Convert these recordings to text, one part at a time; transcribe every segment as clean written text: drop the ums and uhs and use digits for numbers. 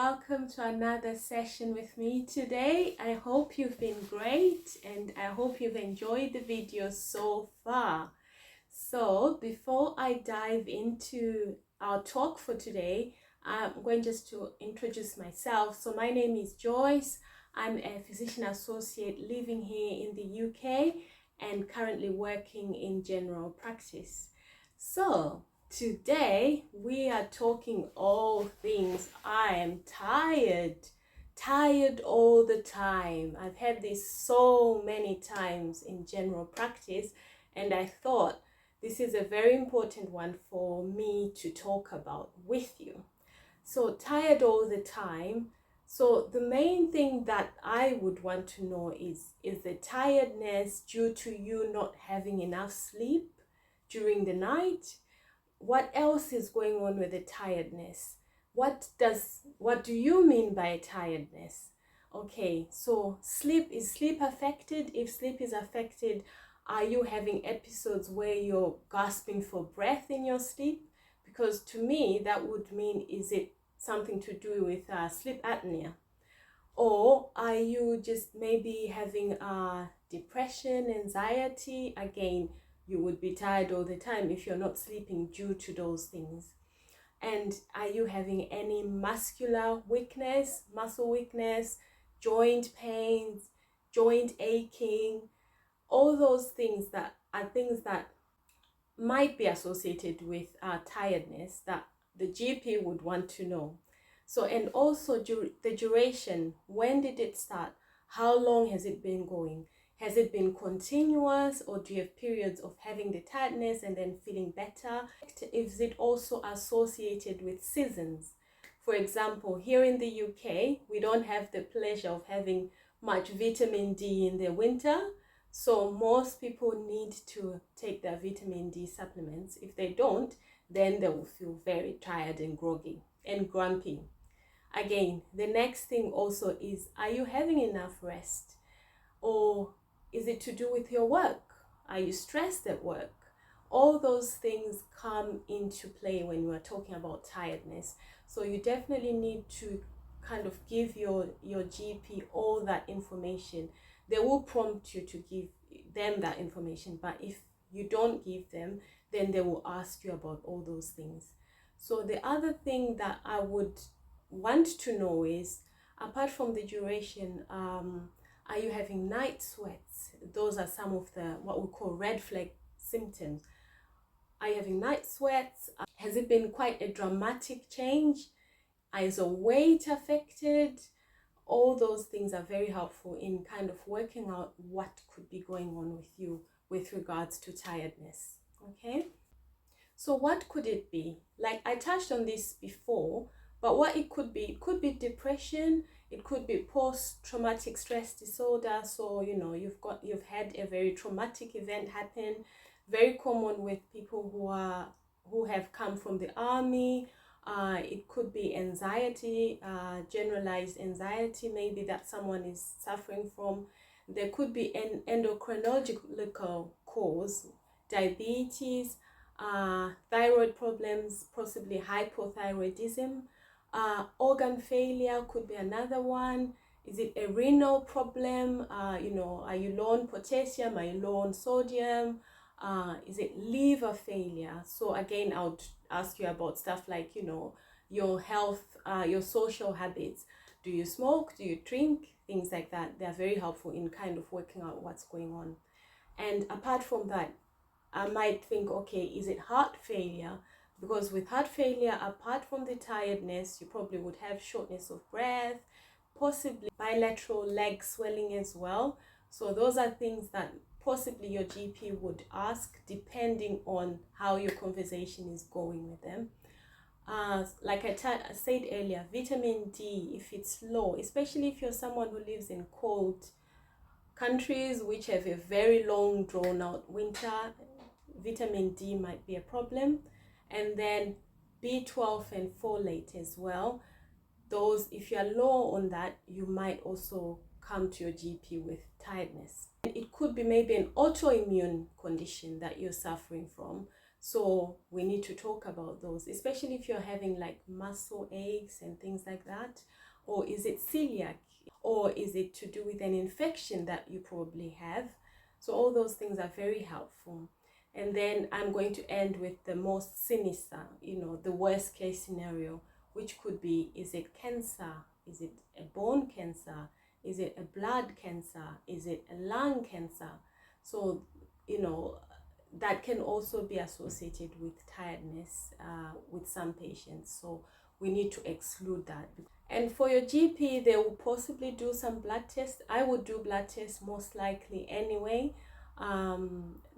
welcome to another session with me today. I hope you've been great and I hope you've enjoyed the video so far. So before I dive into our talk for today, I'm going just to introduce myself. So my name is Joyce. I'm a physician associate living here in the UK and currently working in general practice. So today we are talking all things I am tired all the time. I've had this so many times in general practice, and I thought this is a very important one for me to talk about with you. So tired all the time. So the main thing that I would want to know is the tiredness due to you not having enough sleep during the night? What else is going on with the tiredness? What do you mean by tiredness? Okay, so is sleep affected? If sleep is affected, are you having episodes where you're gasping for breath in your sleep? Because to me, that would mean, is it something to do with sleep apnea? Or are you just maybe having depression, anxiety? Again, you would be tired all the time if you're not sleeping due to those things. And are you having any muscular weakness, muscle weakness, joint pains, joint aching? All those things that are things that might be associated with tiredness that the GP would want to know. So, and also the duration, when did it start? How long has it been going? Has it been continuous, or do you have periods of having the tiredness and then feeling better? Is it also associated with seasons? For example, here in the UK, we don't have the pleasure of having much vitamin D in the winter. So most people need to take their vitamin D supplements. If they don't, then they will feel very tired and groggy and grumpy. Again, the next thing also is, are you having enough rest? Or is it to do with your work? Are you stressed at work? All those things come into play when you are talking about tiredness. So you definitely need to kind of give your GP all that information. They will prompt you to give them that information, but if you don't give them, then they will ask you about all those things. So the other thing that I would want to know is, apart from the duration, are you having night sweats? Those are some of the what we call red flag symptoms. Are you having night sweats? Has it been quite a dramatic change? Is your weight affected? All those things are very helpful in kind of working out what could be going on with you with regards to tiredness. Okay, so what could it be? Like I touched on this before, but what it could be depression, it could be post-traumatic stress disorder. So you've had a very traumatic event happen, very common with people who have come from the army. It could be anxiety, generalized anxiety, maybe that someone is suffering from. There could be an endocrinological cause, diabetes, thyroid problems, possibly hypothyroidism. Organ failure could be another one. Is it a renal problem? Are you low on potassium? Are you low on sodium? Is it liver failure? So again, I would ask you about stuff like, your health, your social habits. Do you smoke? Do you drink? Things like that. They're very helpful in kind of working out what's going on. And apart from that, I might think, okay, is it heart failure? Because with heart failure, apart from the tiredness, you probably would have shortness of breath, possibly bilateral leg swelling as well. So those are things that possibly your GP would ask depending on how your conversation is going with them. Like I said earlier, vitamin D, if it's low, especially if you're someone who lives in cold countries which have a very long drawn out winter, vitamin D might be a problem. And then B12 and folate as well. Those, if you're low on that, you might also come to your GP with tiredness. It could be maybe an autoimmune condition that you're suffering from. So we need to talk about those, especially if you're having like muscle aches and things like that. Or is it celiac? Or is it to do with an infection that you probably have? So all those things are very helpful. And then I'm going to end with the most sinister, the worst case scenario, which could be, is it cancer? Is it a bone cancer? Is it a blood cancer? Is it a lung cancer? So, that can also be associated with tiredness with some patients. So we need to exclude that. And for your GP, they will possibly do some blood tests. I would do blood tests most likely anyway,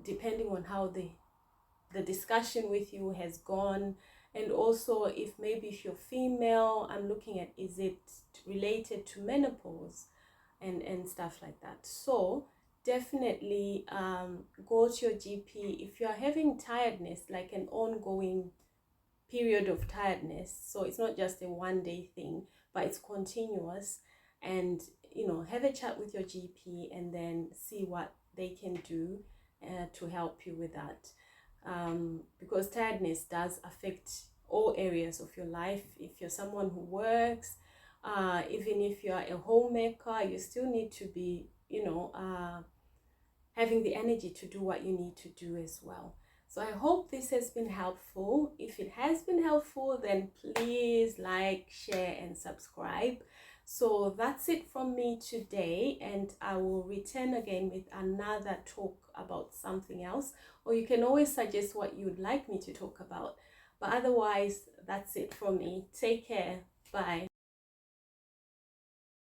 depending on how the discussion with you has gone. And also, if you're female, I'm looking at, is it related to menopause and stuff like that. So definitely go to your GP if you're having tiredness, like an ongoing period of tiredness. So it's not just a one day thing, but it's continuous. And have a chat with your GP and then see what they can do to help you with that, because tiredness does affect all areas of your life. If you're someone who works, even if you're a homemaker, you still need to be having the energy to do what you need to do as well. So I hope this has been helpful. If it has been helpful, then please like, share, and subscribe. So that's it from me today, and I will return again with another talk about something else, or you can always suggest what you'd like me to talk about. But otherwise, that's it from me. Take care. Bye.